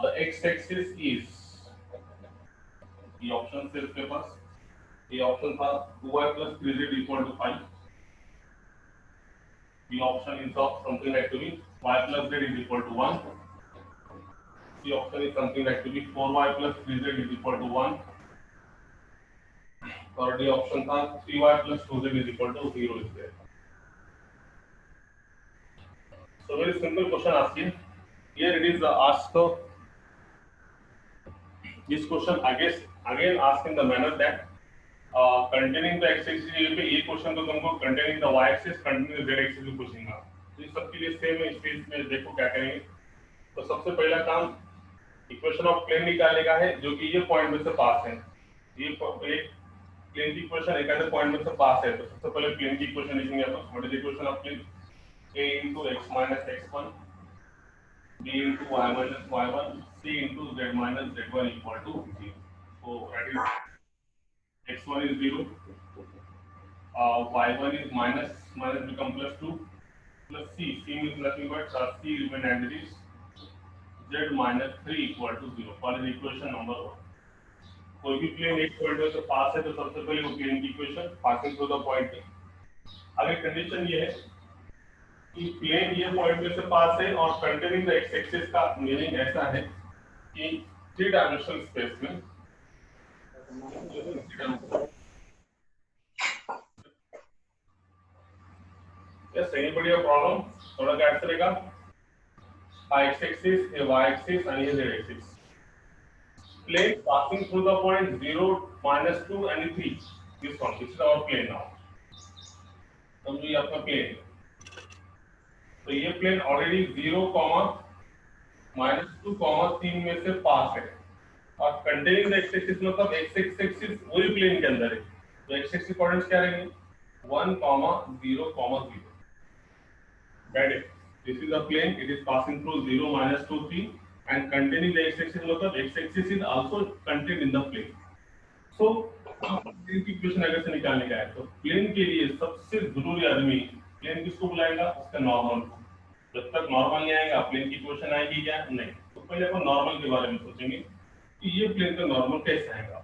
the x-axis is, ये option से इसके पास ये ऑप्शन था 2y plus 3z equal to 5. The option is of something like to be y plus z is equal to 1. The option is something like to be 4y plus 3z is equal to 1. और D option था 3y plus 2z is equal to 0 is there. So very simple question asked here. Here it is asked. This question again asked in the manner that containing the x-axis पे ये question तो तुमको containing the y-axis, containing the z-axis भी पूछेगा. तो इस सब के लिए सेम है. इस केस में देखो क्या करेंगे. तो सबसे पहला काम इक्वेशन ऑफ प्लेन निकालने का है जो कि ये पॉइंट में से पास है. ये एक प्लेन की इक्वेशन एक ऐसे पॉइंट में से पास है. तो सबसे पहले प्लेन की इक्वेशन लिखेंगे अपन. What is equation of plane? a into x minus x1, b into y minus y1, c into z minus z1 equal to 0. So that is x1 is 0, y1 is minus become plus 2, plus c means nothing but c remain as it is, z minus 3 equal to 0. For the equation number 1. कोई भी plane एक point में से पास है तो सबसे पहले वो प्लेन की equation passing through the point है. अगर कंडीशन ये है कि प्लेन ये पॉइंट में से पास है और कंटेनिंग द एक्स एक्सिस का मीनिंग ऐसा है कि थ्री डायमेंशनल स्पेस में यस एनी बढ़िया प्रॉब्लम थोड़ा क्या करेगा. एक्स एक्सिस ये वाई एक्सिस और ये Z axis. Plane passing through the point 0 -2 and 3. this is our plane now. तो ये अपना प्लेन. तो ये प्लेन ऑलरेडी 0, -2, 3 में से पास है और कंटेनिंग द एक्स एक्सिस मतलब एक्स एक्सिस वही प्लेन के अंदर है. तो एक्स एक्सिस कोऑर्डिनेट्स क्या रहेंगे? 1, 0, 0. That is this is a plane. It is passing through 0, -2, 3 and containing the x axis मतलब x axis is also contained in the plane. So plane की equation अगर से निकालने का है तो प्लेन के लिए सबसे जरूरी आदमी प्लेन किसको बुलाएगा? उसका नॉर्मल. जब तक नॉर्मल नहीं आएगा प्लेन की इक्वेशन आएगी क्या? नहीं. तो पहले अपन नॉर्मल के बारे में सोचेंगे कि ये प्लेन का नॉर्मल कैसे आएगा.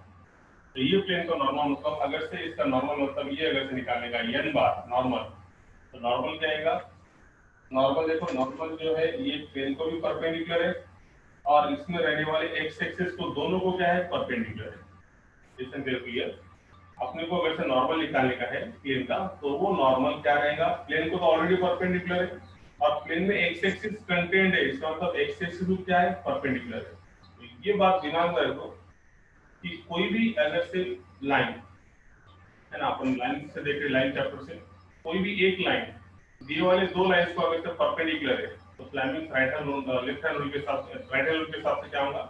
तो ये प्लेन का नॉर्मल मतलब अगर से इसका नॉर्मल मतलब ये अगर से निकालने का n बार नॉर्मल, तो नॉर्मल क्या आएगा? नॉर्मल देखो, नॉर्मल जो है ये प्लेन को भी परपेंडिकुलर है और इसमें रहने वाले एक्स एक्सिस को दोनों को क्या है? परपेंडिकुलर है. इसमें क्लियर. अपने को अगर से नॉर्मल निकालने का है प्लेन का तो वो नॉर्मल क्या रहेगा? प्लेन को तो ऑलरेडी परपेंडिकुलर है और प्लेन में एक्स एक्सिस कंटेंट है. इसका मतलब एक्स एक्सिस भी क्या है? परपेंडिकुलर है. तो ये बात दिमाग में रखो कि कोई भी अगर से लाइन है ना, अपन लाइन से देख रहे लाइन चैप्टर से, कोई भी एक लाइन दिए वाले दो लाइंस को अगर से परपेंडिकुलर है तो Fleming right hand rule left hand rule के साथ राइट हैंड रूल के हिसाब से क्या होगा?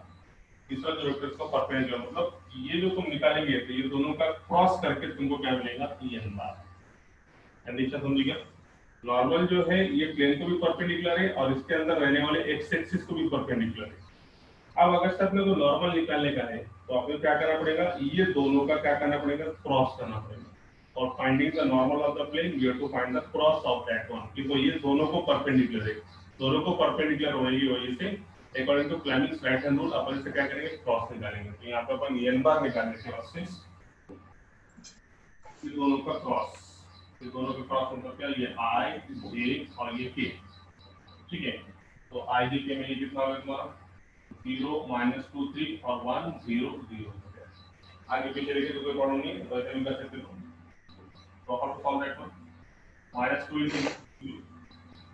तीसरा जो वेक्टर्स को परपेंडिकुलर मतलब ये जो तुम निकालेंगे तो ये दोनों का क्रॉस करके तुमको क्या मिलेगा? n बार. कंडीशन समझ गया? नॉर्मल जो है ये प्लेन को भी परपेंडिकुलर है और इसके अंदर रहने वाले एक्स एक्सिस को भी परपेंडिकुलर है. अब अगर से अपने को नॉर्मल निकालने का है तो आपको क्या करना पड़ेगा? ये दोनों का क्या करना पड़ेगा? क्रॉस करना पड़ेगा. और finding the normal of the plane you have to find the cross of that one. तो ये दोनों को परपेंडिकुलर है. दोनों को परपेंडिकुलर होने की वजह से according to Fleming's right hand rule अपन इसे क्या करेंगे? क्रॉस निकालेंगे. तो यहाँ पे अपन n बार निकालने के बाद से ये दोनों का क्रॉस, ये दोनों का क्रॉस मतलब क्या? ये i, j और ये k. ठीक है. तो i, j, k में ये कितना होगा तुम्हारा? 0, -2, 3 और 1, 0, 0. आगे पीछे देखें तो कोई प्रॉब्लम नहीं है. वैसे भी कर सकते हो. तो how to solve that one? -2 into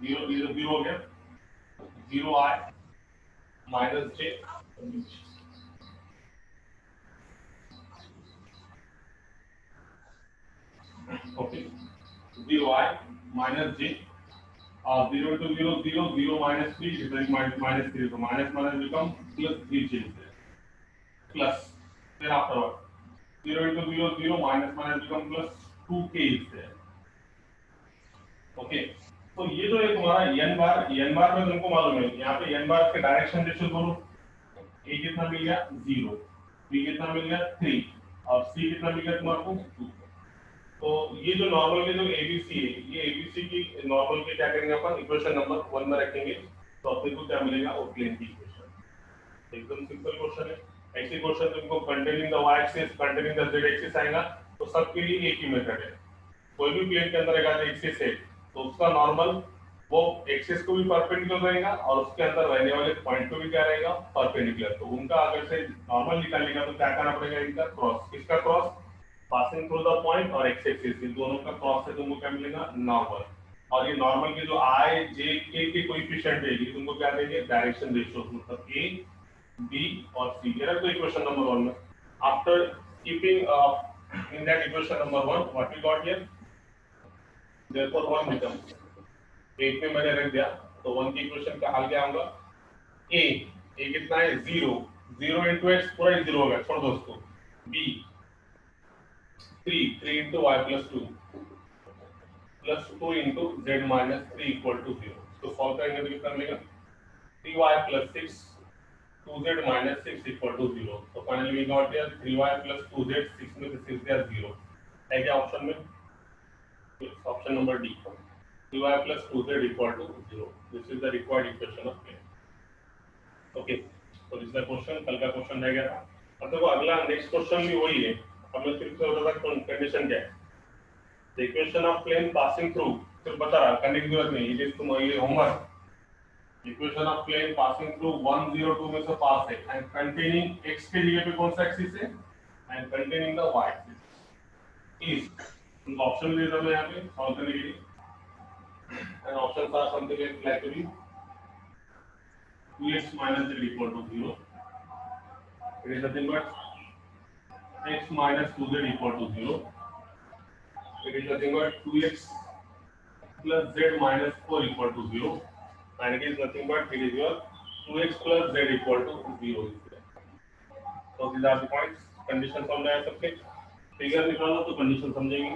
0, 0 हो गया. 0i -j. Okay. 0i -j. 0 into 0, 0, 0 -3 is like -3. So minus become plus 3j. Plus. Then afterward. 0 into 0, 0 minus become plus 2k is there. Okay. तो ये जो है तुम्हारा n बार में तुमको मालूम है यहाँ पे n बार के डायरेक्शन देखो बोलो. a कितना मिल गया? 0. b कितना मिल गया? 3 और c कितना मिल गया तुम्हारे 2. तो ये जो नॉर्मल के जो एबीसी है, ये एबीसी की नॉर्मल के क्या करेंगे अपन? इक्वेशन नंबर 1 में रखेंगे. तो अपने को क्या मिलेगा? वो प्लेन की इक्वेशन. एकदम सिंपल क्वेश्चन है। ऐसे क्वेश्चन तुमको containing the y axis containing the z axis आएगा तो सबके लिए एक ही मेथड है। कोई भी प्लेन के अंदर अगर एक्सिस है तो उसका नॉर्मल वो एक्सिस को भी परपेंडिकुलर रहेगा और उसके अंदर रहने वाले पॉइंट को भी क्या रहेगा, परपेंडिकुलर। तो उनका अगर से नॉर्मल निकालने का तो क्या करना पड़ेगा, इनका क्रॉस। किसका cross? Passing through the point और एक्स एक्सिस, इन दोनों का क्रॉस से तुमको क्या मिलेगा, नॉर्मल। और ये नॉर्मल के जो आई जे के कोएफिशिएंट है ये तुमको क्या देंगे, डायरेक्शन रेशियो, मतलब ए बी और सी। ये रखो इक्वेशन नंबर 1 में। After keeping in that equation number 1 what we got here, therefore 1 becomes, एक में मैंने रख दिया तो 1 की इक्वेशन का हल क्या होगा, a कितना है 0, 0 into x पूरा ही 0 होगा, छोड़ दो उसको। b 3 into y plus 2 plus 2 into z minus 3 equal to 0। तो सॉल्व करेंगे तो कितना मिलेगा, 3y plus 6 2z minus 6 equal to 0। So finally we got here 3y plus 2z, 6 में से 6 दिया 0 है क्या ऑप्शन में, option number D, 3y plus 2z equal to 0। This is the required equation of plane। Okay, so this is the question। कल का question रह गया था। अब देखो अगला नेक्स्ट क्वेश्चन भी वही है। अब मैं फिर से बता रहा हूं कंडीशन क्या है। The equation of plane passing through, सिर्फ बता रहा, करने की जरूरत नहीं, ये तुम ये homework. Equation of plane passing through 1 0 2 में से पास है एंड कंटेनिंग x के लिए पे कौन सा एक्सिस है and containing the y axis is. Option दे दो यहां पे सॉल्व करने के लिए, and options are something like to be 2x minus z equal to 0, it is nothing but x minus 2z equal to 0, it is nothing but 2x plus z minus 4 equal to 0, and it is nothing but it is your 2x plus z equal to 0। So these are the points। Condition समझ आया सबके, figure निकालो तो condition समझेंगे।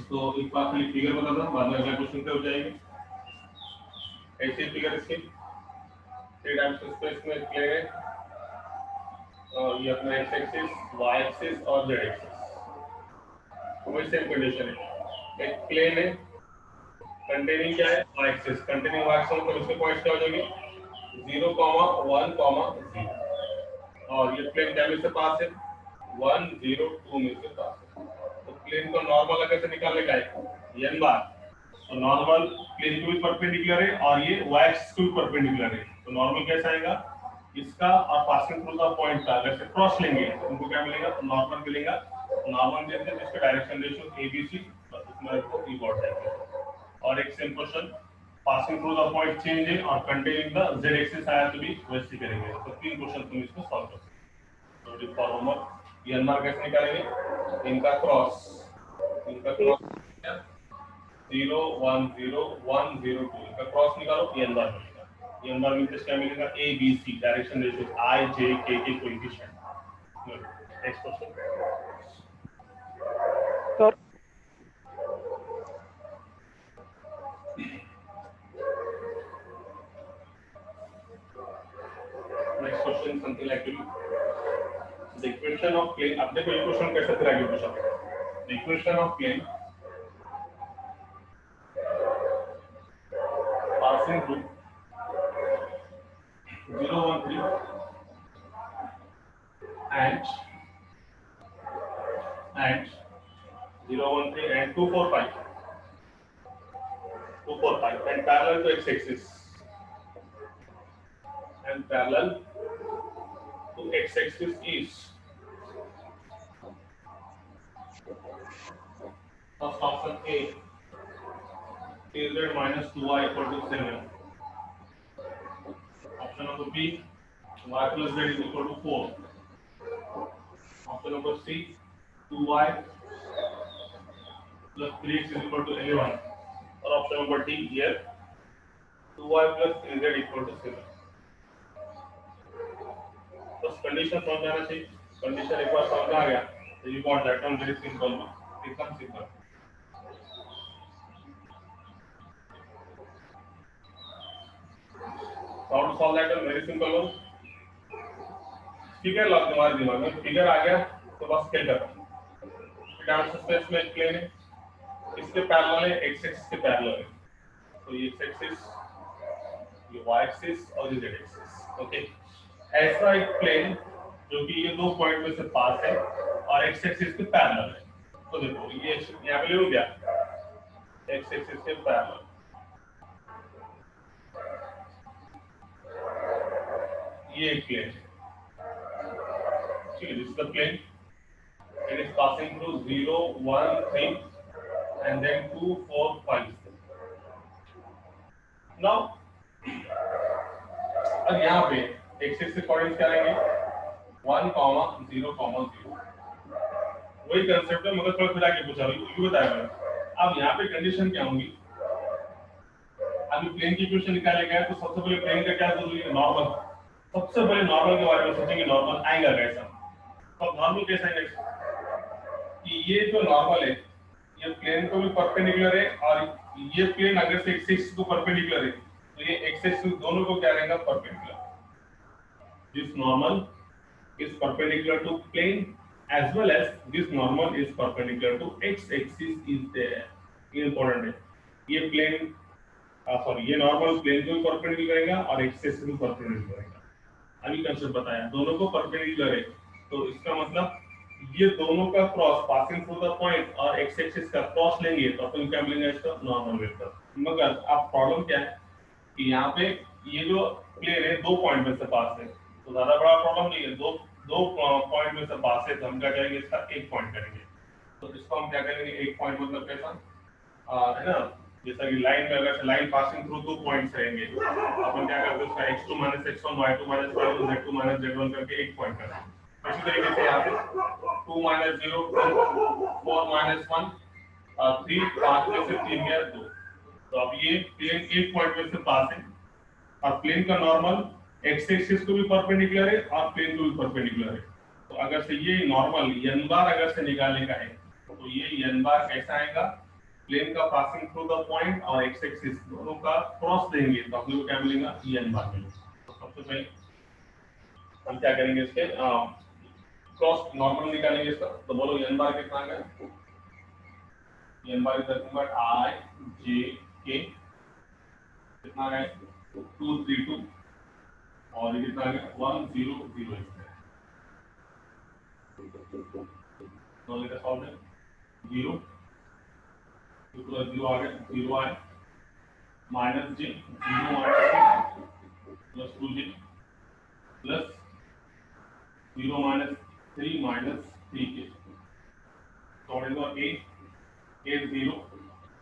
तो एक बार खाली figure बता दो, बाद में अगला क्वेश्चन पे हो जाएंगे। ऐसे फिगर इसके 3 डायमेंशनल स्पेस में प्लेन है और ये अपना x एक्सिस, y एक्सिस और z एक्सिस, वही सेम कंडीशन है। एक प्लेन है कंटेनिंग क्या है, y axis, containing y axis, तो इसके पॉइंट्स क्या हो जाएंगे 0, 1, 0। और ये प्लेन क्या में से पास है 1 0 2 में से पास है। तो प्लेन को नॉर्मल अगर से निकालने का है n बार, तो नॉर्मल प्लेन को भी परपेंडिकुलर है और ये y एक्सिस को भी परपेंडिकुलर है। तो नॉर्मल कैसा आएगा, इसका और पासिंग थ्रू द पॉइंट का अगर से क्रॉस लेंगे तो उनको क्या मिलेगा, नॉर्मल मिलेगा। नॉर्मल देते हैं जिसका डायरेक्शन रेशियो abc, बस इसमें आपको ई बॉट है। और एक same question passing through the point change है और कंटेनिंग द z एक्सिस आया तो भी वैसे करेंगे। तो 3 क्वेश्चन तुम इसको सॉल्व कर सकते हो। तो फॉर होमवर्क ये नंबर कैसे निकालेंगे, इनका क्रॉस 0 1 0 1 0 2 इनका क्रॉस निकालो, ये नंबर मिलेगा। ये नंबर में क्या मिलेगा, a b c direction ratio i j k के coefficient. Next question sir next question something like the equation of plane। अब देखो ये क्वेश्चन कैसे फिर आगे पूछा, the equation of plane passing through 0 1 3 and 0 1 3 and 2 4 5 and parallel to x axis and parallel to x axis is, first option A 3z minus 2y equal to 7, option number B y plus z is equal to 4, option number C 2y plus 3x is equal to 11, और option number D here 2y plus 3z equal to 7। बस condition समझ आना चाहिए। Condition एक बार समझ आ गया तो you got that one, very simple, एकदम simple. How to solve that one, very simple one. Figure ला तुम्हारे दिमाग में, फिगर आ गया तो बस क्या करना, डायमेंशन स्पेस में एक प्लेन है, इसके पैरेलल है, x एक्सिस के पैरेलल है। तो ये x एक्सिस ये y एक्सिस और ये z एक्सिस। ओके, ऐसा एक प्लेन जो कि ये दो पॉइंट में से पास है और x एक्सिस के पैरेलल है। तो देखो ये यहाँ पे ले लो क्या, x एक्सिस के पैरेलल ये एक प्लेन है, ठीक है, this the plane, it is passing through 0 1 3 and then 2 4 5 now अब यहाँ पे एक्सिस के कोऑर्डिनेट्स क्या रहेंगे 1 0 0। वही कंसेप्ट है मगर थोड़ा फिर आगे पूछा ये बताया मैंने। अब यहाँ पे कंडीशन क्या होंगी, अभी प्लेन की इक्वेशन निकाले गए तो सबसे पहले प्लेन का क्या जरूरी है, नॉर्मल। सबसे पहले नॉर्मल के बारे में सोचेंगे, नॉर्मल आएगा कैसा। तो नॉर्मल कैसा आएगा कि ये जो नॉर्मल है ये प्लेन को भी परपेंडिकुलर है और ये प्लेन अगर से एक्सिस को परपेंडिकुलर है तो ये एक्सिस दोनों को क्या रहेगा, perpendicular. This normal is perpendicular to plane as well as this normal is perpendicular to x axis is there। ये important है, ये plane सॉरी ये नॉर्मल प्लेन को परपेंडिकुलर रहेगा और x एक्सिस को परपेंडिकुलर रहेगा। अभी कंसेप्ट बताया दोनों को परपेंडिकुलर है तो इसका मतलब ये दोनों का cross passing through the point और x एक्सिस का क्रॉस लेंगे तो अपन क्या मिलेगा, इसका नॉर्मल वेक्टर। मगर अब प्रॉब्लम क्या है कि यहाँ पे ये जो प्लेन है दो पॉइंट में से पास है तो ज्यादा बड़ा प्रॉब्लम नहीं है, दो पॉइंट में से पास है तो हम क्या करेंगे, इसका एक पॉइंट करेंगे। तो इसको हम क्या करेंगे, एक पॉइंट मतलब कैसा है ना, जैसा कि लाइन में अगर लाइन पासिंग थ्रू दो पॉइंट्स रहेंगे अपन क्या करते हैं, उसका x2 - x1 y2 - y1 z2 - z1 करके एक पॉइंट करते हैं। इसी तरीके से यहाँ पे 2 - 0 4 - 1 3 5 में से 3 गया 2। तो अब ये प्लेन एक पॉइंट में से पास है और प्लेन का नॉर्मल एक्स एक्सिस को भी परपेंडिकुलर है और प्लेन को भी परपेंडिकुलर है। तो अगर से ये नॉर्मल n बार अगर से निकालने का है तो ये n बार कैसा आएगा, प्लेन का पासिंग थ्रू द पॉइंट और एक्स एक्सिस दोनों का क्रॉस देंगे तो हम लोग क्या मिलेगा, n बार मिलेगा। तो सबसे पहले हम क्या करेंगे, इसके क्रॉस नॉर्मल निकालेंगे इसका। तो बोलो n बार कितना आ गया, n bar is nothing but i j k कितना है 232 और ये कितना आ गया 100 तो लेकर सॉल्व है 0 तो 0 आ गया 0 आए minus j 0 minus plus 2j plus 0 minus 3 minus 3k तो is 8 0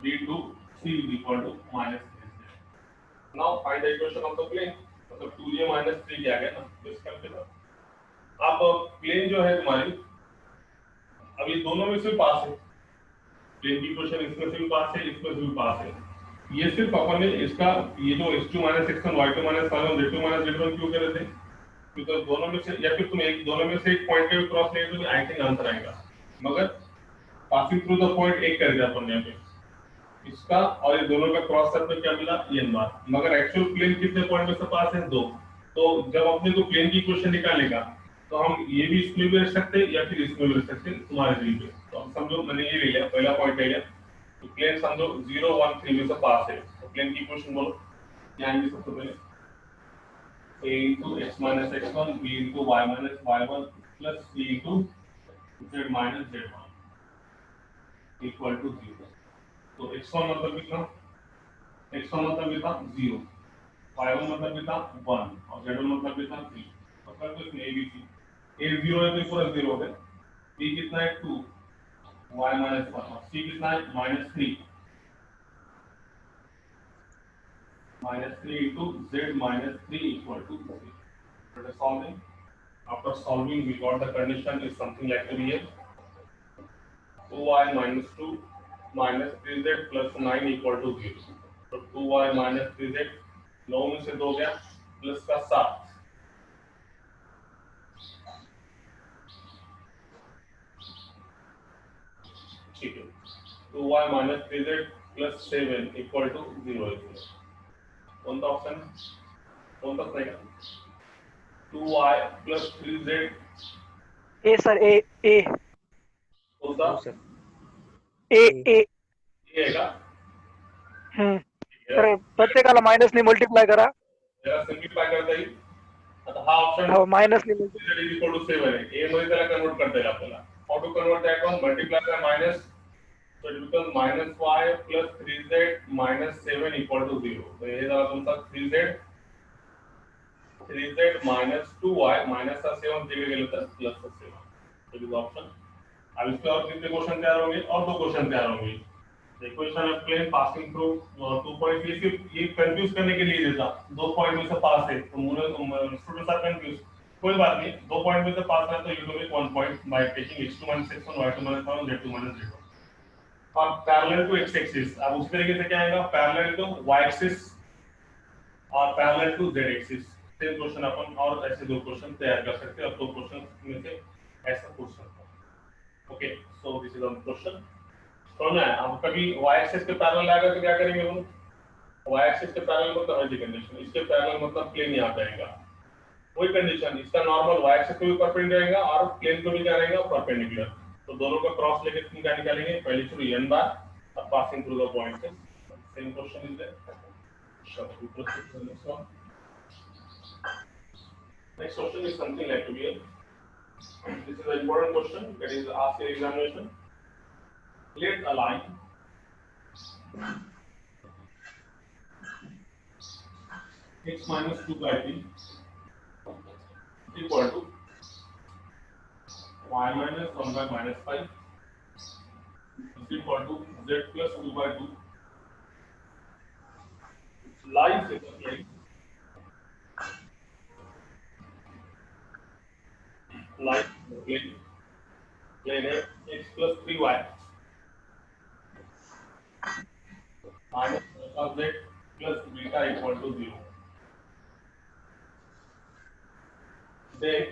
3 2 c is equal to minus 3। now find the equation of the plane। मतलब 2j माइनस 3 क्या गया ना, तो इसका मतलब अब प्लेन जो है तुम्हारी अब ये दोनों में से पास है, प्लेन की इक्वेशन इसमें से भी पास है इसमें से भी पास है। ये सिर्फ अपन ने इसका ये जो x2 - x1 y2 - y1 z2 - z1 क्यों करे थे, क्योंकि दोनों में से या फिर तुम एक दोनों में से एक पॉइंट के क्रॉस लेंगे तो आई थिंक आंसर आएगा। मगर पासिंग थ्रू द पॉइंट एक कर दिया अपन ने यहाँ पे इसका और ये दोनों का क्रॉस करके क्या मिला, n बार। मगर एक्चुअल प्लेन कितने पॉइंट में से पास है, दो। तो जब अपने को प्लेन की इक्वेशन निकालेगा तो हम ये भी इसमें भी रख सकते हैं या फिर इसमें भी रख सकते हैं तुम्हारे लिए। तो हम समझो मैंने ये ले लिया, पहला पॉइंट ले लिया तो प्लेन समझो 0 1 3 में से पास है तो प्लेन की इक्वेशन बोलो क्या आएंगे, सबसे पहले a into x minus x1 b into y minus y1 plus c into z minus z1 equal to 0। तो x1 मतलब कितना, x1 मतलब कितना 0, y1 मतलब कितना 1 और z1 मतलब कितना 3। मतलब तो इसमें a b c a 0 है तो पूरा 0 हो गया, b कितना है 2 y minus 1 और c कितना है -3 -3 into z minus 3 equal to 0। After solving, we got the condition is something like here 2y minus 2 minus 3z plus 9 equal to 0। तो 2y minus 3z 9 में से 2 गया प्लस का 7 ठीक है 2y minus 3z plus 7 equal to 0 है। कौन सा ऑप्शन कौन सा रहेगा, 2y plus 3z ए सर ए कौन सा ए ये है का सर प्रत्येकाला मायनसने मल्टिप्लाय करा त्याला सिम्प्लिफाय करता येईल. आता हा ऑप्शन हो minus limit z is equal to 7 आहे. a मध्ये त्याला कन्वर्ट करता येईल आपल्याला. How to convert that one? Multiply by minus, so it becomes -y plus 3z minus 7 equal to 0. तो हे झाला तुमचा 3z minus 2y minus का 7 दिए गए तो प्लस का 7. तो ये ऑप्शन. अब इसके और कितने क्वेश्चन तैयार होंगे? और दो क्वेश्चन तैयार होंगे. Equation of plane passing through 2 point, ये कंफ्यूज करने के लिए देता. दो पॉइंट में से पास है तो स्टूडेंट्स आर कंफ्यूज. कोई बात नहीं, दो पॉइंट में से पास है तो you do make one point by taking x2 - 6 और y2 - 7 z2 - 0 और पैरेलल टू x एक्सिस. अब उस तरीके से क्या आएगा? पैरेलल टू y एक्सिस और parallel to z axis. Same question अपन और ऐसे दो क्वेश्चन तैयार कर सकते हैं और दो क्वेश्चन में से ऐसा पूछ सकते हैं. Okay, so this is one question. समझना है. अब कभी y एक्सिस के पैरेलल आएगा तो क्या करेंगे हम? y एक्सिस के पैरेलल मतलब ऐसी कंडीशन, इसके पैरेलल मतलब प्लेन यहाँ पे आएगा. वही कंडीशन, इसका नॉर्मल y एक्सिस को भी परपेंडिकुलर रहेगा और प्लेन को भी क्या रहेगा? परपेंडिकुलर. तो दोनों का क्रॉस लेके तुम क्या निकालेंगे? पहले थ्रू n बार और passing through the point. Same question is there. Shall we proceed to the next one? Next question is something like to be. This is an important question that is asked in examination. Let a line x minus 2 by t equal to y minus 1 by minus 5 is equal to z plus 2 by 2 lies in the plane. Lies in the plane. Plane x plus 3y minus alpha z plus beta equal to 0. Then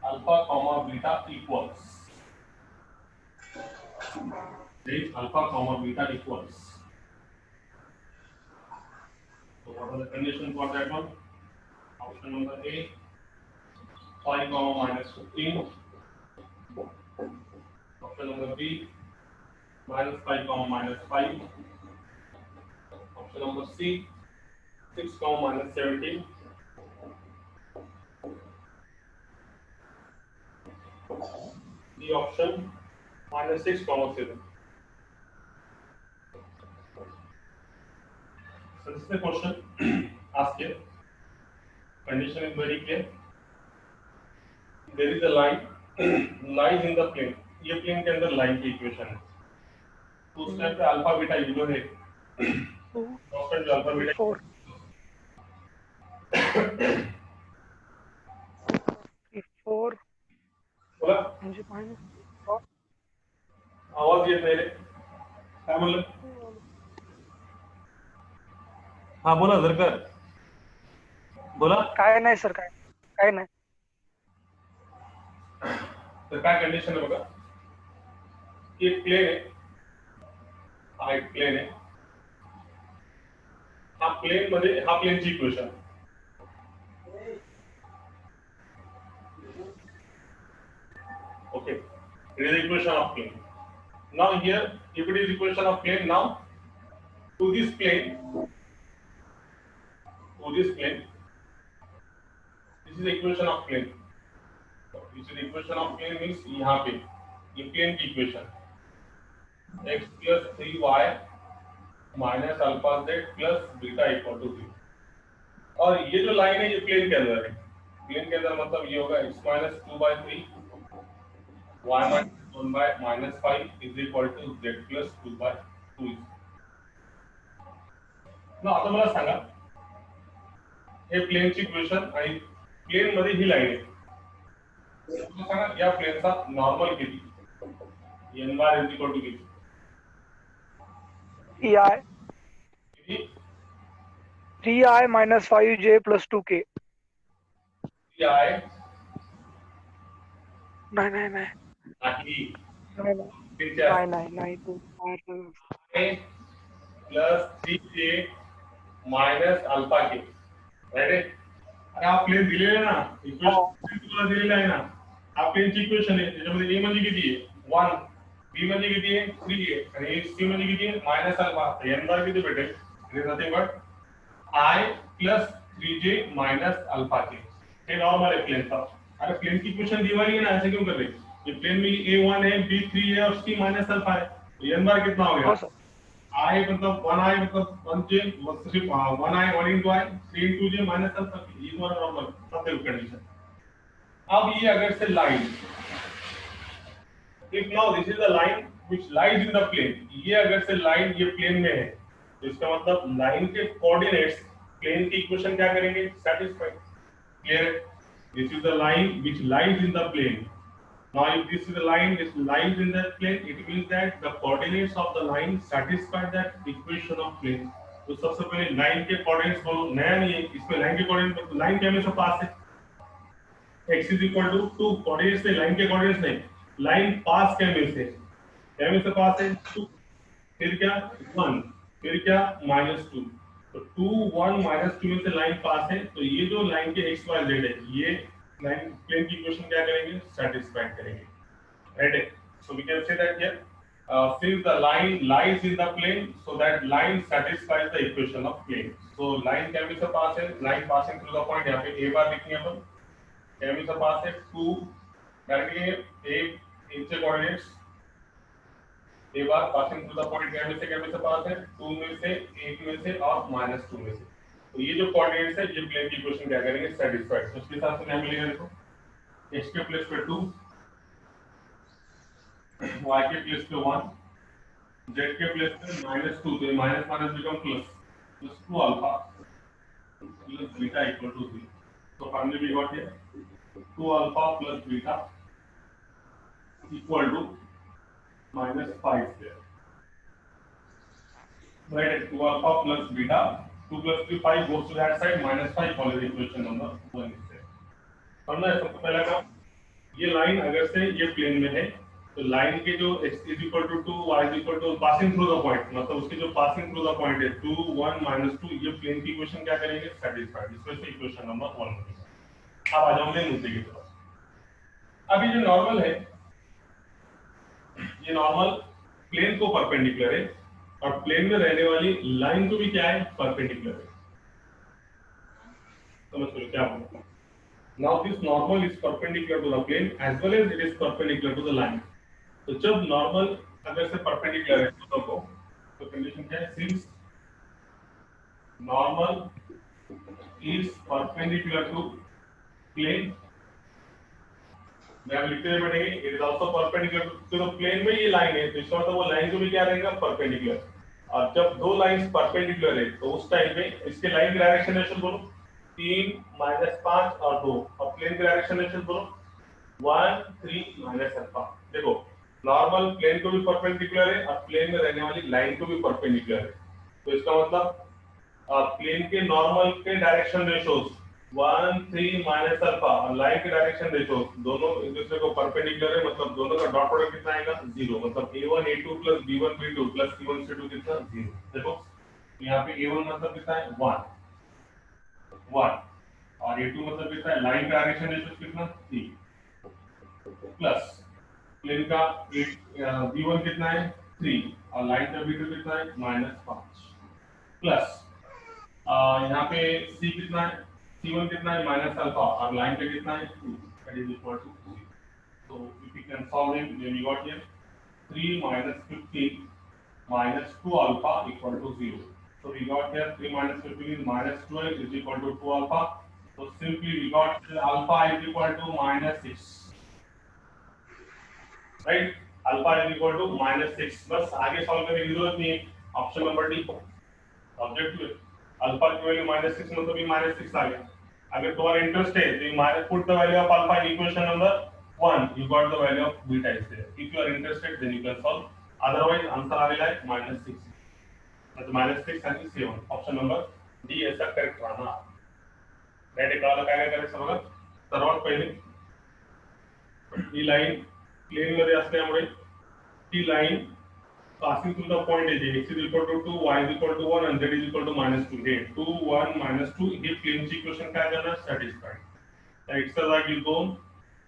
alpha comma beta equals. Then alpha comma beta equals. So what are the conditions for that one? Option number A, 5 comma minus 15. Option number B, minus 5 comma minus 5. Option number C, 6 comma minus 17. D option, minus 6 comma 7. So this is the question asked here. Condition is very clear. There is a line lies in the plane. ये plane के अंदर line की equation है. तो उस time पे alpha beta euro है. Constant जो अल्फा बीटा 4 बोला म्हणजे मायनस आवाज येत नाही रे. काय म्हणलं? हा बोला झरकर. बोला. काय नाही सर, काय नाही. तर काय कंडिशन आहे बघा. एक प्लेन आहे, हा एक प्लेन आहे. हा प्लेन मध्ये हा प्लेनची equation. Okay, it is equation of plane. Now here, if it is equation of plane, now to this plane, this is equation of plane. This is equation of plane means यहाँ पे ये plane की equation x plus 3y minus alpha z plus beta equal to 0. और ये जो line है ये plane के अंदर है. प्लेन के अंदर मतलब ये होगा x minus 2 by 3 y minus 1 by minus 5 is equal to z plus 2 by 2. ना आता मला सांगा, हे प्लेनची इक्वेशन आणि प्लेन मध्ये ही लाईन आहे. मला सांगा या प्लेनचा नॉर्मल किती? n bar is equal to किती? ei 3i minus 5j plus 2k. 3i नाही प्लस 3j मायनस अल्फा के. राइट आहे. अरे हा प्लेन दिलेला आहे ना, इक्वेशन तुम्हाला दिलेला आहे ना. हा प्लेनची इक्वेशन आहे. त्याच्यामध्ये a म्हणजे किती आहे? 1, b म्हणजे किती आहे 3 आहे आणि c म्हणजे किती आहे मायनस अल्फा. n बार किती भेटेल? It is nothing but i plus 3j minus alpha के. ये नॉर्मल है प्लेन का. अरे प्लेन की इक्वेशन दी हुई है ना, ऐसे क्यों कर रहे हैं? ये प्लेन में a1 है, b3 है और c माइनस अल्फा है. तो n बार कितना हो हो गया? सर. i मतलब 1i मतलब 1j सिर्फ 1i 1 into i 3 into j minus alpha. ये हमारा नॉर्मल सब कंडीशन. अब ये अगर से line, if now this is the line which lies in the plane, ये अगर से लाइन ये प्लेन में है तो इसका मतलब लाइन के कोऑर्डिनेट्स प्लेन की इक्वेशन क्या करेंगे? सेटिस्फाई. क्लियर है? This is the line which lies in the plane. Now if this is the line which lies in that plane, it means that the coordinates of the line satisfy that equation of plane. तो सबसे पहले line के coordinates बोलो. नया नहीं है इसमें line के कोऑर्डिनेट, लाइन के हमेशा पास है. x is equal to 2 coordinates से लाइन के कोऑर्डिनेट्स नहीं, लाइन पास के में से पास है 2, फिर क्या 1, फिर क्या -2. तो 2 1 -2 में से लाइन पास है. तो ये जो लाइन के x y z है ये लाइन प्लेन की इक्वेशन क्या करेंगे? सेटिस्फाई करेंगे. Right. So we can say that here since the line lies in the plane, so that line satisfies the equation of plane. So line क्या में से पास है? line passing through the point. यहाँ पे a बार लिखेंगे अपन. क्या में से पास है 2, डायरेक्टली a से coordinates a bar passing through the point. क्या में से पास है 2 में से 1 में से और -2 में से. तो ये जो कोऑर्डिनेट्स है ये प्लेन की इक्वेशन क्या करेंगे? सेटिस्फाइड. तो उसके हिसाब से क्या मिलेगा? देखो x के प्लेस पे 2, y के प्लेस पे 1, z के प्लेस पे -2. तो ये minus minus become plus 2 alpha plus beta equal to 0. तो finally we got here 2 alpha plus beta equal to -5 there. Right, 2 alpha plus beta, 2 plus 3 5 goes to that side, -5 follows equation number 1 is there. समझना है? सबसे पहला काम, ये line अगर से ये प्लेन में है तो लाइन के जो x is equal to 2, y is equal to passing through the point, मतलब उसके जो passing through the point है 2 1 -2, ये प्लेन की इक्वेशन क्या करेंगे? सेटिस्फाइड. इसमें से इक्वेशन नंबर 1 मिलेगा. अब आ जाओ मेन मुद्दे की तरफ. अभी जो नॉर्मल है, ये नॉर्मल प्लेन को परपेंडिकुलर है और प्लेन में रहने वाली लाइन को भी क्या है? परपेंडिकुलर है. समझ लो क्या बोलूं. Now this normal is perpendicular to the plane as well as it is perpendicular to the line. तो जब नॉर्मल अगर से परपेंडिकुलर है दोनों को, तो कंडीशन क्या है? Since normal is perpendicular to plane, मैं लिखते हुए बैठेंगे it is also perpendicular to the plane में ये लाइन है. तो इसका मतलब वो लाइन को भी क्या रहेगा? परपेंडिकुलर. और जब दो लाइंस परपेंडिकुलर है तो उस टाइम पे इसके लाइन की डायरेक्शन रेशियो बोलो 3 -5 और 2, और प्लेन की डायरेक्शन रेशियो बोलो 1 3 माइनस अल्फा. देखो नॉर्मल प्लेन को भी परपेंडिकुलर है और प्लेन में रहने वाली लाइन को भी परपेंडिकुलर है. तो इसका मतलब प्लेन के नॉर्मल के डायरेक्शन रेशियोज 1 3 माइनस अल्फा और लाइन के डायरेक्शन रेशियो दोनों एक दूसरे को परपेंडिकुलर है. मतलब दोनों का डॉट प्रोडक्ट कितना आएगा? 0. मतलब a1 a2 plus b1 b2 plus c1 c2 कितना? 0. देखो यहाँ पे a1 मतलब कितना है? 1 और a2 मतलब कितना है? लाइन का डायरेक्शन रेशियो कितना? 3 प्लस प्लेन का b1 कितना है? 3 और लाइन का b2 कितना है? -5 प्लस यहाँ पे c कितना है? C1 कितना है? माइनस अल्फा और लाइन पे कितना है? 2. That is equal to 0. So if you can solve it, then you got here 3 minus 15 minus 2 alpha equal to 0. So we got here 3 minus 15 is minus 12 is equal to 2 alpha. So simply we got alpha is equal to -6. Right? Alpha is equal to -6. बस आगे solve करने की जरूरत नहीं है. Option number D objective. Alpha की value -6 मतलब ये -6 आ गया. अगर तुम्हारा इंटरेस्ट है तो you put the value of alpha in equation number 1, you got the value of beta is there. If you are interested then you can solve. Otherwise answer आएगा -6. मतलब -6 and 7. ऑप्शन नंबर डी ऐसा correct रहना. Right. कळालं काय काय करायचं बघा. सर्वात पहिले ही लाइन प्लेन मध्ये असल्यामुळे ती line passing through the point is x is equal to 2, y is equal to 1 and z is equal to -2. हे 2 1 -2 हे प्लेनची इक्वेशन काय करणार? सॅटिस्फाइड. तर x चा जागी 2,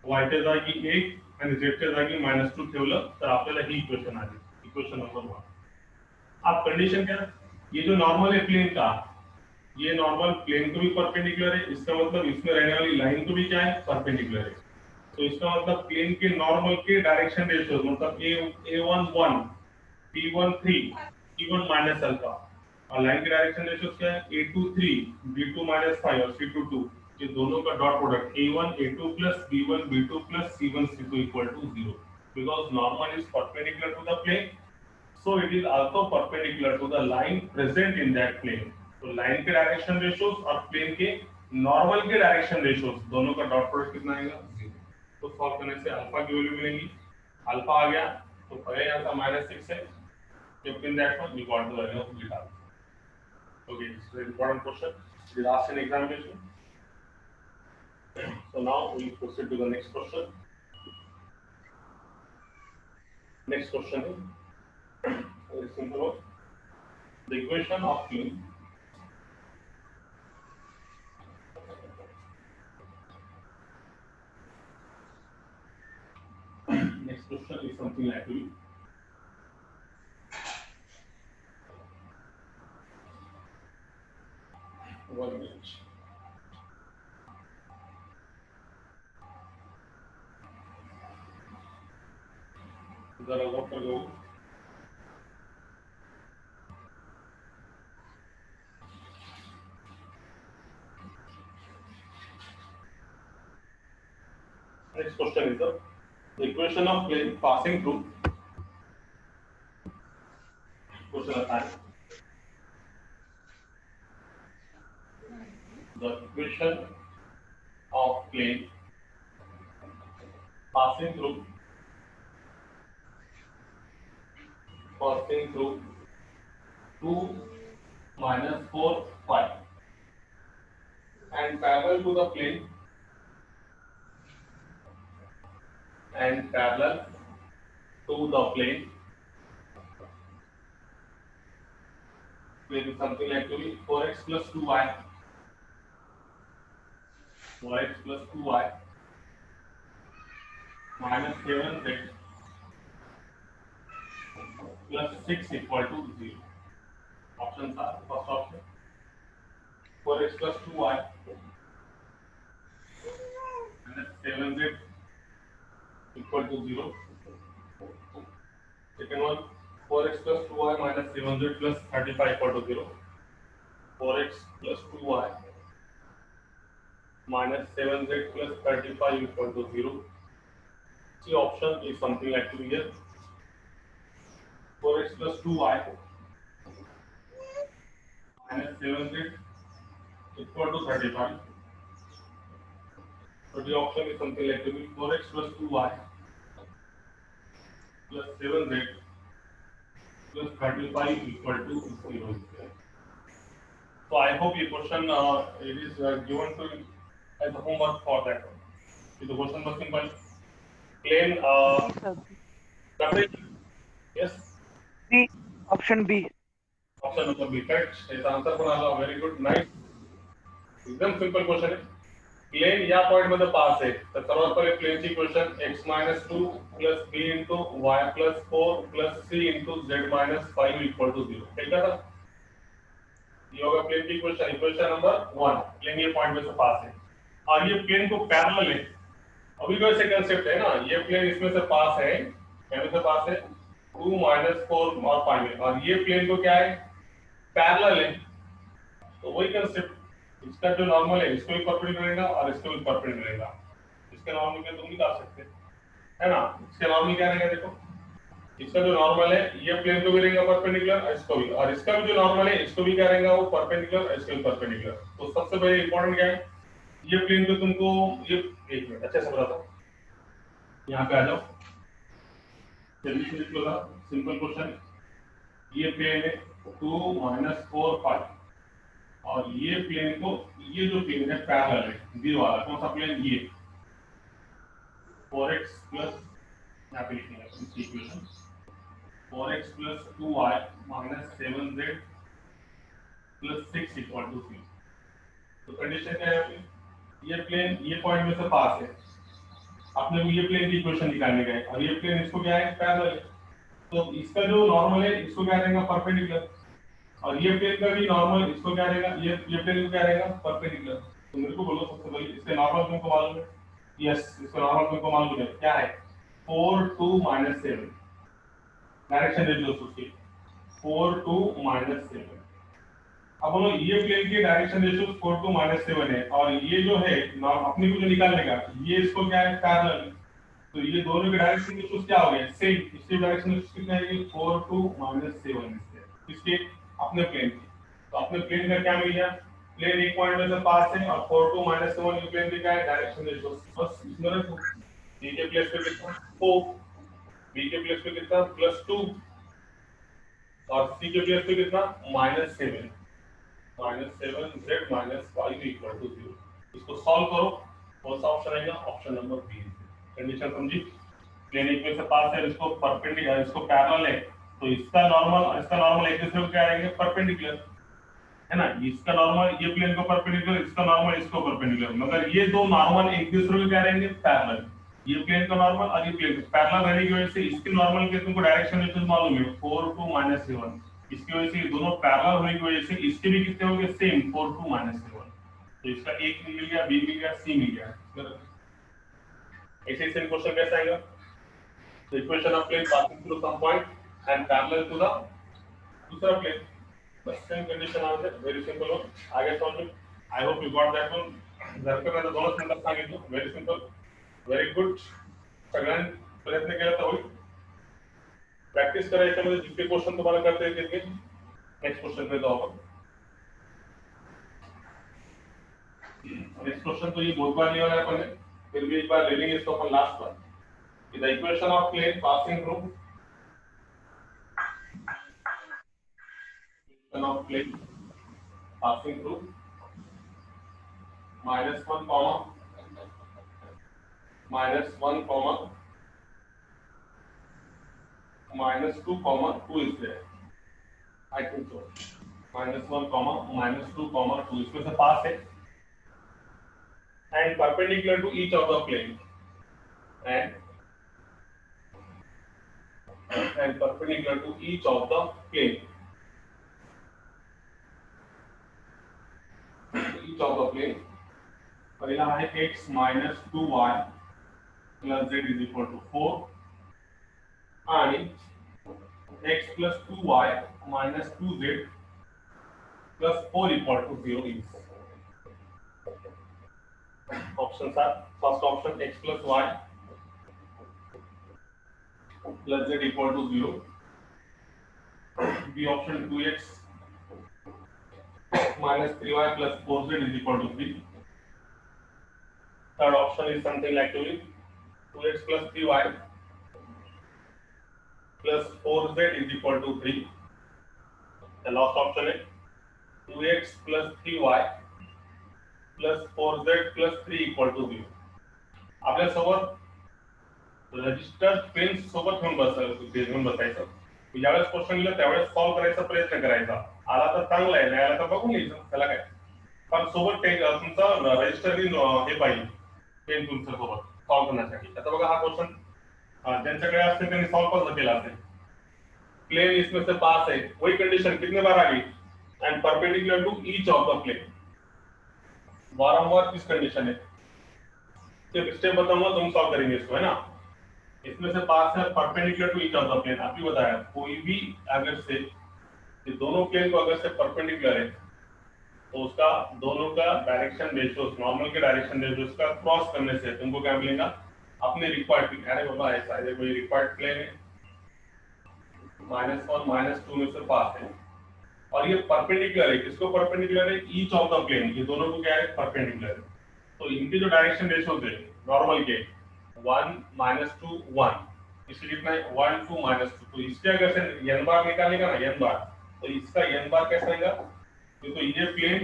y च्या जागी 1 आणि झेडच्या जागी -2 ठेवलं तर आपल्याला ही इक्वेशन आली, इक्वेशन नंबर 1. अब कंडीशन क्या, ये जो नॉर्मल है प्लेन का, ये नॉर्मल प्लेन को भी परपेंडिकुलर है, इसका मतलब इसमें रहने वाली लाइन को भी क्या है, परपेंडिकुलर है. तो इसका मतलब प्लेन के नॉर्मल के डायरेक्शन रेशियो मतलब a1 1, b1 3, c1 minus alpha, और लाइन के डायरेक्शन रेशियो क्या है, a2 3, b2 -5 और c2 2. ये दोनों का dot product a1 a2 plus b1 b2 plus c1 c2 equal to 0, because normal is perpendicular to the plane, so it is also perpendicular to the line present in that plane. तो line के direction ratios और plane के normal के direction ratios दोनों का dot product कितना आएगा, 0. तो सॉल्व करने से अल्फा की वैल्यू मिलेगी, अल्फा आ गया तो पहले यहाँ का -6 है, kept in that one we got the value of beta. Okay, this is an important question, it is asked in examination. So now we proceed to the next question. Next question is very simple one. The equation of plane next question is something like this. One minute. जरा note कर लो. Next question is the equation of plane passing through. Question आता है. The equation of plane passing through 2 -4 5 and parallel to the plane will be something like 4x plus 2y, 4x plus 2y minus 7z plus 6 equal to 0. Options are, first option 4x plus 2y minus 7z equal to 0. Second one 4x plus 2y minus 7z plus 35 equal to 0. 4x plus 2y minus 7z plus 35 equal to 0. C option is something like here 4x plus 2y minus 7z equal to 35. So the option is something like 4x plus 2y plus 7z plus 35 equal to 0. So I hope your question it is given to you as a homework for that one. So the question was simple. Plane yes. B, option B. Option number B, correct. Is answer पण आला, very good, nice. एकदम simple question आहे. Plane या point मध्ये पास आहे तर सर्वात पहिले प्लेनची equation x - 2 plus b into y plus 4 plus c into z minus 5 equal to 0. ठीक है सर, ये होगा प्लेन की इक्वेशन, इक्वेशन नंबर 1. प्लेन ये पॉइंट में से पास है और ये प्लेन को पैरेलल है. अभी को ऐसे कांसेप्ट है ना, ये प्लेन इसमें से पास है, इसमें से पास है 2 - 4 और 5 है और ये प्लेन को क्या है, पैरेलल है. तो वही कांसेप्ट, इसका जो नॉर्मल है इसको भी परपेंडिकुलर रहेगा और इसको भी परपेंडिकुलर रहेगा. इसके नॉर्मल के तुम निकाल सकते है ना. इसके नॉर्मल क्या रहेगा, देखो इसका जो नॉर्मल है ये प्लेन को भी रहेगा परपेंडिकुलर, इसको भी, और इसका भी जो नॉर्मल है इसको भी क्या रहेगा, वो परपेंडिकुलर, इसको भी परपेंडिकुलर. तो सबसे पहले इंपॉर्टेंट क्या है, ये प्लेन को तुमको ये एक मिनट अच्छे से बताता हूं. यहाँ पे आ जाओ, चलिए लिख लो. सिंपल क्वेश्चन, ये प्लेन है 2 - 4 5 और ये प्लेन को, ये जो प्लेन है पैरेलल है, बी वाला कौन सा प्लेन, ये 4x प्लस, यहाँ पे लिखेंगे equation 4x plus 2y minus 7z plus 6 equal to 0. तो कंडीशन क्या है, ये प्लेन ये पॉइंट में से पास है अपने को ये प्लेन की इक्वेशन निकालने का है और ये प्लेन इसको क्या है पैरेलल है, तो इसका जो नॉर्मल है इसको क्या रहेगा परपेंडिकुलर, और ये प्लेन का भी नॉर्मल इसको क्या रहेगा, ये प्लेन को क्या रहेगा परपेंडिकुलर। तो मेरे को बोलो सबसे पहले इसके नॉर्मल तुमको मालूम है, यस इसका नॉर्मल तुमको मालूम है क्या है 4 2 -7 डायरेक्शन रेशियो उसकी 4 2 -7। अब बोलो ये प्लेन की डायरेक्शन रेशियो 4 2 -7 है और ये जो है अपने को जो निकालने का ये इसको क्या है पैरेलल, तो ये दोनों के डायरेक्शन रेशियो क्या हो गए सेम, इसके डायरेक्शन रेशियो कितना है 4 2 -7 इसके अपने प्लेन की। तो अपने प्लेन का क्या मिल गया, प्लेन एक पॉइंट में से पास है और 4 2 -7 ये प्लेन की क्या है डायरेक्शन रेशियो, बस इसमें रखो बी के प्लेस पे कितना 4, बी के प्लेस पे कितना +2 और सी के प्लेस पे कितना -7 z -5 = 0। इसको सॉल्व करो, कौन सा ऑप्शन आएगा, ऑप्शन नंबर बी। कंडीशन समझी, प्लेन एक में से पास है इसको परपेंडिकुलर इसको पैरेलल है, तो इसका नॉर्मल एक दूसरे को क्या आएंगे परपेंडिकुलर है ना, इसका नॉर्मल ये प्लेन को परपेंडिकुलर इसका नॉर्मल इसको परपेंडिकुलर, मगर ये दो नॉर्मल एक दूसरे को क्या रहेंगे पैरेलल, ये प्लेन का नॉर्मल और ये प्लेन पैरेलल रहने की वजह से इसके नॉर्मल के तुमको डायरेक्शन रेशियो मालूम है 4 2 -7, इसकी वजह से दोनों पैरेलल होने की वजह से इसके भी कितने होंगे सेम 4 2 -7, तो इसका एक मिल गया, बी मिल गया, सी मिल गया। ऐसे सेम क्वेश्चन कैसे आएगा, the equation of plane passing through some point and parallel to the दूसरा plane, बस सेम कंडीशन आ जाए, वेरी सिंपल हो, आगे समझो। I hope you got that one, घर पे मैं दोनों सेंटेंस सांगितलं, वेरी सिंपल, वेरी गुड, सगळ्यांनी प्रयत्न केला तर होईल, प्रॅक्टिस करा याच्यामध्ये जितके क्वेश्चन तुम्हाला करता येतील तितके। नेक्स्ट क्वेश्चन पे जाओ आपण, नेक्स्ट क्वेश्चन तो ये बहुत बार लिया है अपन ने, फिर भी एक बार ले लेंगे इसको अपन लास्ट बार। The equation of plane passing through -1 comma -2 comma 2 is there, I think so, -1 comma -2 comma 2 इसमें से पास है and perpendicular to each of the plane and perpendicular to each of the plane, each of the plane पहला है x - 2y + z = 4 आणि x + 2y - 2z + 4 = 0 is options are first option x + y + z = 0, b option 2x - 3y + 4z = 3, third option is something like 2x + 3y + 4z = 3, the last option is 2x + 3y + 4z + 3 = 0। आपल्या सोबत register pen सोबत घेऊन बसायचं, ज्यावेळेस question लिहिलं त्यावेळेस solve करायचा प्रयत्न करायचा, आला तर चांगला आहे, नाही आला तर बघून घ्यायचं, त्याला काय, पण सोबत तुमचं रजिस्टर हे पाहिजे पेन तुमच्या सोबत सॉल्व करण्यासाठी। आता बघा हा क्वेश्चन ज्यांच्याकडे असते त्यांनी सॉल्व कसं केला असेल, प्लेन इसमें से पास है, वही कंडीशन कितने बार आ गई and perpendicular to each of the plane, बारंबार किस कंडीशन है, सिर्फ स्टेप बताऊंगा तुम सॉल्व करेंगे इसको, है ना। इसमें से पास है perpendicular to each of the plane, अभी बताया कोई भी अगर से ये दोनों प्लेन को अगर से परपेंडिकुलर है तो उसका दोनों का डायरेक्शन रेशियो नॉर्मल के डायरेक्शन रेशियो का क्रॉस करने से तुमको क्या मिलेगा, अपने रिक्वायर्ड, अरे बाबा ऐसा है कोई रिक्वायर्ड प्लेन है -1 -2 में से पास है और ये परपेंडिकुलर है, किसको परपेंडिकुलर है, ईच ऑफ द प्लेन, ये दोनों को क्या है परपेंडिकुलर है, तो इनके जो डायरेक्शन रेशियो थे नॉर्मल के 1 -2 1, इसलिए कितना है 1 2 -2, तो इसके अगर से n बार निकालेगा ना n बार, तो इसका n बार कैसा आएगा, तो ये प्लेन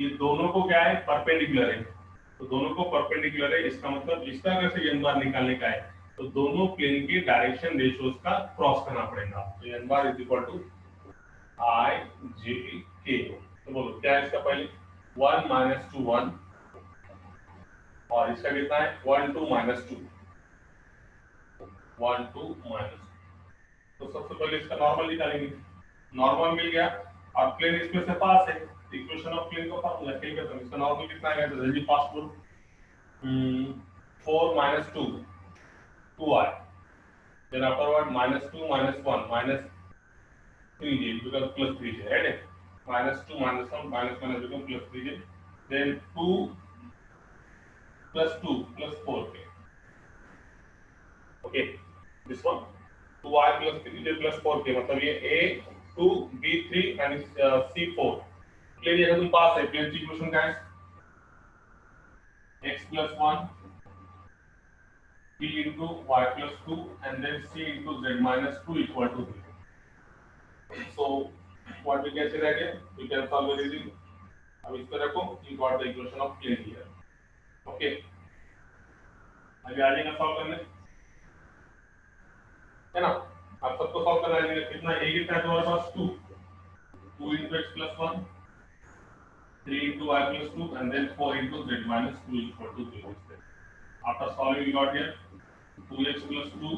ये दोनों को क्या है परपेंडिकुलर है, तो दोनों को परपेंडिकुलर है, इसका मतलब इसका अगर से n बार निकालने का है तो दोनों प्लेन के डायरेक्शन रेशियोज का क्रॉस करना पड़ेगा, तो n bar = I J K, तो बोलो क्या है इसका, पहले 1 - 2 1 और इसका कितना है 1 2 -2, 1 2 माइनस। तो सबसे पहले इसका नॉर्मल निकालेंगे, नॉर्मल मिल गया और प्लेन इसमें से पास है, इक्वेशन ऑफ प्लेन का फार्मूला खेल करते हैं। इसका नॉर्मल कितना आएगा, तो जल्दी पास करो। 4 minus 2 2i, then afterward minus 2 minus 1 minus 3j becomes plus 3j, right? Minus 2 minus 1 minus minus becomes plus 3j, then 2 plus 2 plus 4k, okay, this one 2i plus 3j plus 4k, मतलब ये a2 b3 and c4 plane ये तुम पास है, plane की equation क्या है, x plus 1 p into y plus 2 and then c into z minus 2 equal to 0. So what we can say that here, we can solve very easily. अब इसको रखो, you got the equation of plane here. Okay. अभी आ जाएगा solve करने, है ना? आप सबको सॉल्व करना है, कितना a कितना है तुम्हारे पास 2 into x plus 1, 3 into y plus 2 and then 4 into z minus 2 equal to 0. After solving we got here 2x plus 2